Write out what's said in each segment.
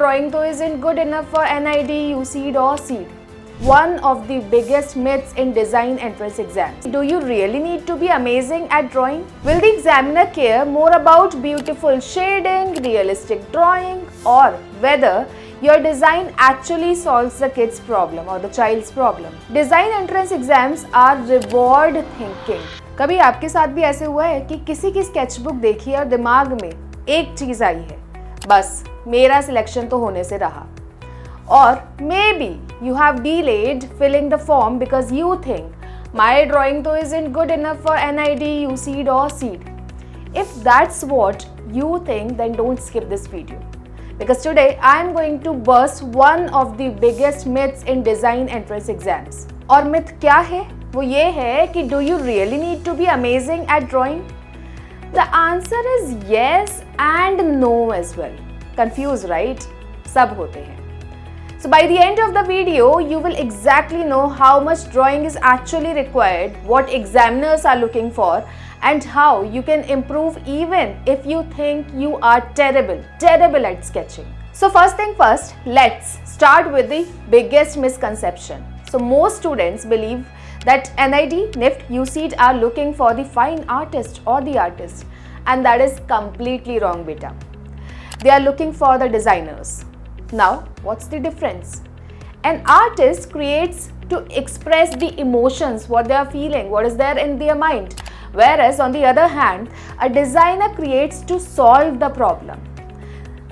drawing though isn't good enough for NID, UCED or SEED. One of the biggest myths in design entrance exams. Do you really need to be amazing at drawing? Will the examiner care more about beautiful shading, realistic drawing, or whether your design actually solves the kid's problem or the child's problem? Design entrance exams are reward thinking. कभी आपके साथ भी ऐसे हुआ है कि किसी की स्केचबुक देखी और दिमाग में एक चीज आई है, बस मेरा सिलेक्शन तो होने से रहा. Or maybe you have delayed filling the form because you think my drawing though isn't good enough for NID, UCED or SEED. If that's what you think, then don't skip this video. Because today I am going to burst one of the biggest myths in design entrance exams. और myth क्या है? वो ये है कि do you really need to be amazing at drawing? The answer is yes and no as well. Confused, right? सब होते हैं. So by the end of the video, you will exactly know how much drawing is actually required, what examiners are looking for, and how you can improve even if you think you are terrible at sketching. So first thing first, let's start with the biggest misconception. So most students believe that NID, NIFT, UCED are looking for the fine artist or the artist, and that is completely wrong, beta. They are looking for the designers. Now, what's the difference? An artist creates to express the emotions, what they are feeling, what is there in their mind. Whereas on the other hand, a designer creates to solve the problem.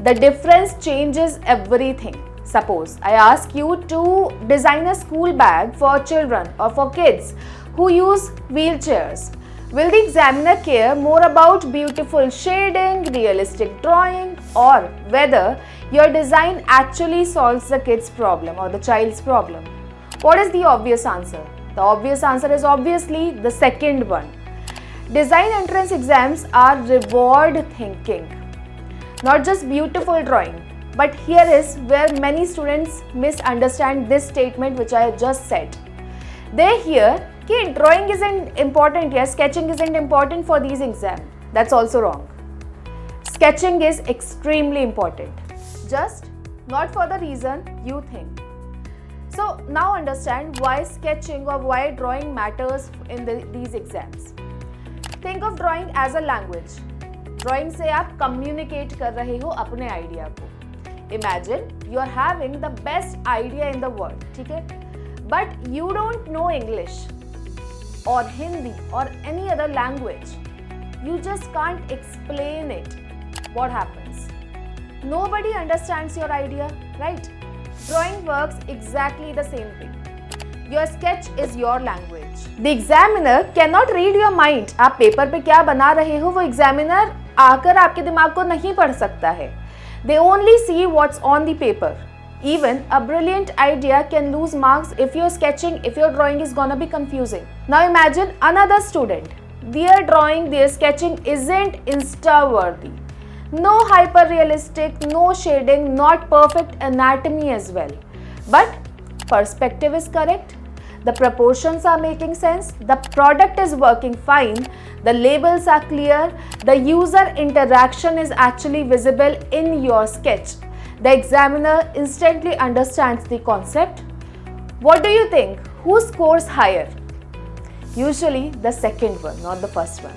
The difference changes everything. Suppose I ask you to design a school bag for children or for kids who use wheelchairs. Will the examiner care more about beautiful shading, realistic drawing, or whether your design actually solves the kid's problem or the child's problem? What is the obvious answer? The obvious answer is obviously the second one. Design entrance exams are reward thinking, not just beautiful drawing. But here is where many students misunderstand this statement which I just said. They hear that drawing isn't important, yes, sketching isn't important for these exams. That's also wrong. Sketching is extremely important, just not for the reason you think. So now understand why sketching or why drawing matters in these exams. Think of drawing as a language. Drawing से आप communicate कर रहे हो अपने idea को. Imagine you are having the best idea in the world, ठीक है? But you don't know English or Hindi or any other language. You just can't explain it. What happens? Nobody understands your idea, right? Drawing works exactly the same way. Your sketch is your language. The examiner cannot read your mind. आप paper पे क्या बना रहे हो वो examiner आकर आपके दिमाग को नहीं पढ़ सकता है. They only see what's on the paper. Even a brilliant idea can lose marks if your drawing is gonna be confusing. Now imagine another student. Their drawing, their sketching isn't Insta-worthy. No hyper-realistic, no shading, not perfect anatomy as well. But perspective is correct. The proportions are making sense. The product is working fine. The labels are clear. The user interaction is actually visible in your sketch. The examiner instantly understands the concept. What do you think? Who scores higher? Usually the second one, not the first one.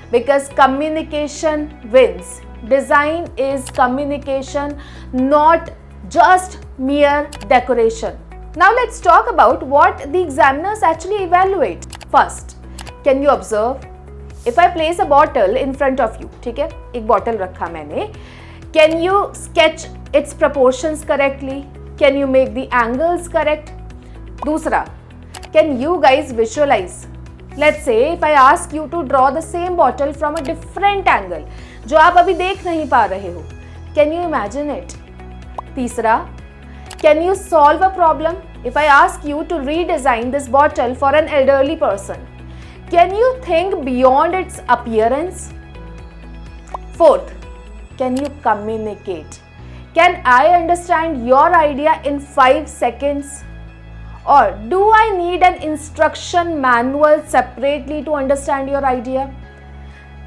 Because communication wins. Design is communication, not just mere decoration. Now let's talk about what the examiners actually evaluate. First, can you observe? If I place a bottle in front of you, ठीक है? एक bottle रखा मैंने. Can you sketch its proportions correctly? Can you make the angles correct? दूसरा, can you guys visualize? Let's say if I ask you to draw the same bottle from a different angle, जो आप अभी देख नहीं पा रहे हो. Can you imagine it? तीसरा, can you solve a problem? If I ask you to redesign this bottle for an elderly person, can you think beyond its appearance? Fourth, can you communicate? Can I understand your idea in 5 seconds? Or do I need an instruction manual separately to understand your idea?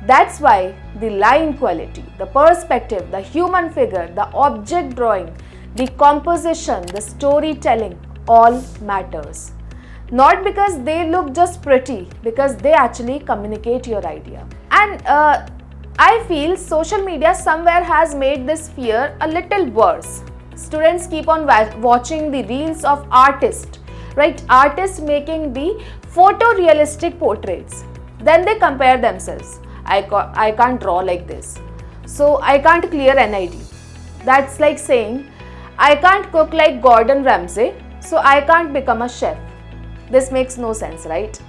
That's why the line quality, the perspective, the human figure, the object drawing, the composition, the storytelling, all matters. Not because they look just pretty, because they actually communicate your idea. And I feel social media somewhere has made this fear a little worse. Students keep on watching the reels of artists, right? Artists making the photorealistic portraits. Then they compare themselves. I can't draw like this, so I can't clear NID. That's like saying, I can't cook like Gordon Ramsay, so I can't become a chef. This makes no sense, right?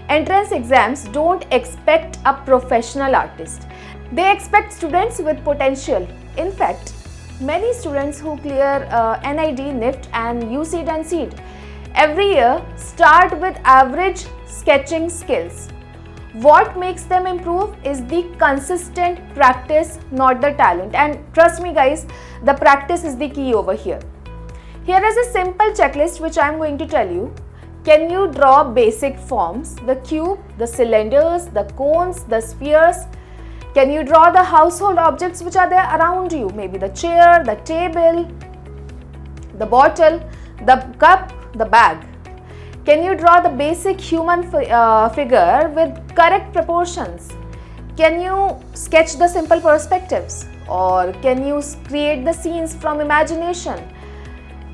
Entrance exams don't expect a professional artist. They expect students with potential. In fact, many students who clear NID, NIFT and UCEED and SEED every year start with average sketching skills. What makes them improve is the consistent practice, not the talent. And trust me guys, the practice is the key over here. Here is a simple checklist which I am going to tell you. Can you draw basic forms? The cube, the cylinders, the cones, the spheres. Can you draw the household objects which are there around you? Maybe the chair, the table, the bottle, the cup, the bag. Can you draw the basic human figure with correct proportions? Can you sketch the simple perspectives? Or can you create the scenes from imagination?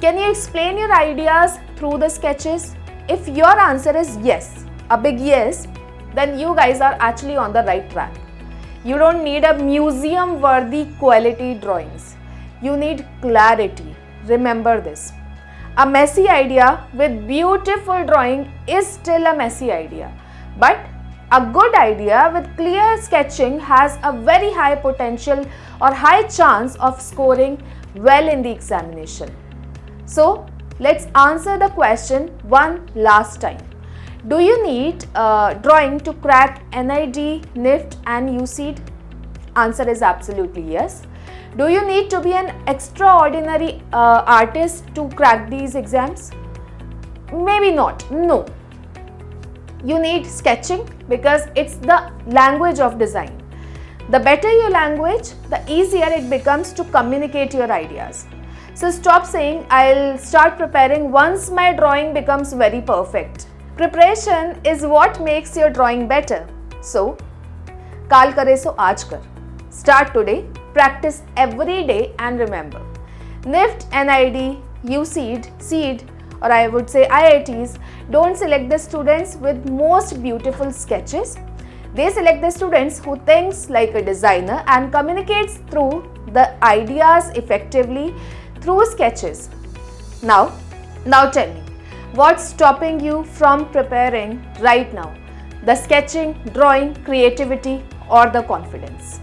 Can you explain your ideas through the sketches? If your answer is yes, a big yes, then you guys are actually on the right track. You don't need a museum-worthy quality drawings. You need clarity. Remember this. A messy idea with beautiful drawing is still a messy idea. But a good idea with clear sketching has a very high potential or high chance of scoring well in the examination. So, let's answer the question one last time. Do you need drawing to crack NID, NIFT and UCEED? Answer is absolutely yes. Do you need to be an extraordinary artist to crack these exams? Maybe not, no. You need sketching because it's the language of design. The better your language, the easier it becomes to communicate your ideas. So stop saying, I'll start preparing once my drawing becomes very perfect. Preparation is what makes your drawing better. So, kaal kare so aaj kar. Start today, practice every day and remember, NIFT, NID, UCEED, SEED or I would say IITs don't select the students with most beautiful sketches. They select the students who thinks like a designer and communicates through the ideas effectively through sketches. Now tell me, what's stopping you from preparing right now? The sketching, drawing, creativity or the confidence?